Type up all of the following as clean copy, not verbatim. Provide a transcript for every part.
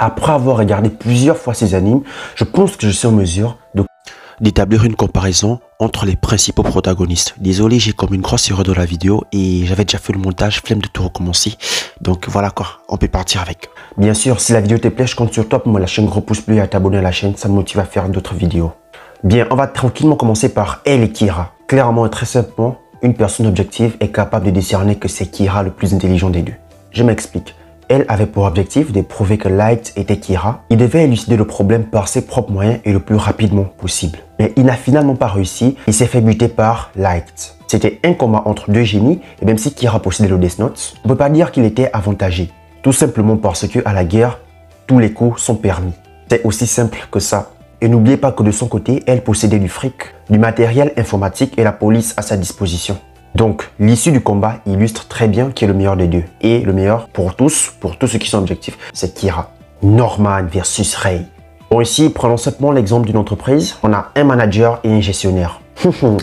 Après avoir regardé plusieurs fois ces animes, je pense que je suis en mesure d'établir une comparaison entre les principaux protagonistes. Désolé, j'ai comme une grosse erreur dans la vidéo et j'avais déjà fait le montage, flemme de tout recommencer. Donc voilà quoi, on peut partir avec. Bien sûr, si la vidéo te plaît, je compte sur toi pour me lâcher un gros pouce bleu et à t'abonner à la chaîne, ça me motive à faire d'autres vidéos. Bien, on va tranquillement commencer par elle et Kira. Clairement et très simplement, une personne objective est capable de discerner que c'est Kira le plus intelligent des deux. Je m'explique. Elle avait pour objectif de prouver que Light était Kira. Il devait élucider le problème par ses propres moyens et le plus rapidement possible. Mais il n'a finalement pas réussi. Il s'est fait buter par Light. C'était un combat entre deux génies et même si Kira possédait le Death Note, on ne peut pas dire qu'il était avantagé. Tout simplement parce que à la guerre, tous les coups sont permis. C'est aussi simple que ça. Et n'oubliez pas que de son côté, elle possédait du fric, du matériel informatique et la police à sa disposition. Donc, l'issue du combat illustre très bien qui est le meilleur des deux. Et le meilleur pour tous ceux qui sont objectifs, c'est Kira. Norman versus Ray. Bon, ici, prenons simplement l'exemple d'une entreprise. On a un manager et un gestionnaire.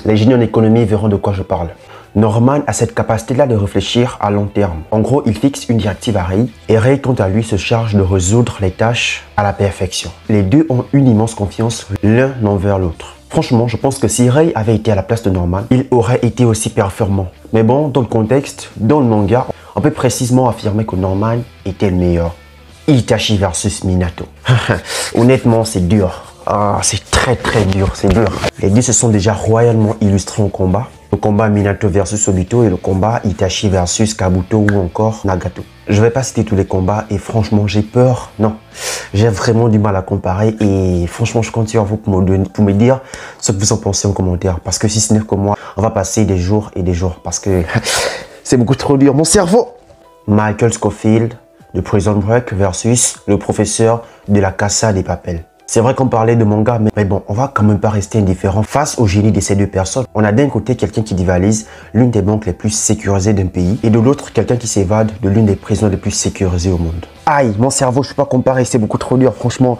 Les génies en économie verront de quoi je parle. Norman a cette capacité-là de réfléchir à long terme. En gros, il fixe une directive à Ray et Ray, quant à lui, se charge de résoudre les tâches à la perfection. Les deux ont une immense confiance l'un envers l'autre. Franchement, je pense que si Ray avait été à la place de Norman, il aurait été aussi performant. Mais bon, dans le contexte, dans le manga, on peut précisément affirmer que Norman était le meilleur. Itachi versus Minato. Honnêtement, c'est dur. Ah, c'est très dur, c'est dur. Les deux se sont déjà royalement illustrés au combat. Le combat Minato versus Obito et le combat Itachi versus Kabuto ou encore Nagato. Je vais pas citer tous les combats et franchement j'ai peur. Non, j'ai vraiment du mal à comparer et franchement je compte sur vous pour me dire ce que vous en pensez en commentaire. Parce que si ce n'est que moi, on va passer des jours et des jours parce que c'est beaucoup trop dur. Mon cerveau. Michael Scofield de Prison Break versus le professeur de la Casa des Papel. C'est vrai qu'on parlait de manga, mais bon, on va quand même pas rester indifférent face au génie de ces deux personnes. On a d'un côté quelqu'un qui divalise l'une des banques les plus sécurisées d'un pays et de l'autre quelqu'un qui s'évade de l'une des prisons les plus sécurisées au monde. Aïe, mon cerveau, je peux pas comparer, c'est beaucoup trop dur, franchement.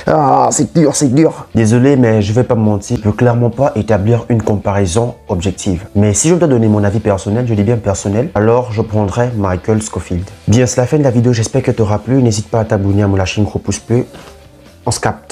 Ah, c'est dur, c'est dur. Désolé, mais je vais pas me mentir, je peux clairement pas établir une comparaison objective. Mais si je dois donner mon avis personnel, je dis bien personnel, alors je prendrai Michael Scofield. Bien, c'est la fin de la vidéo, j'espère que t'aura plu. N'hésite pas à t'abonner, à me lâcher un gros pouce bleu. On se capte.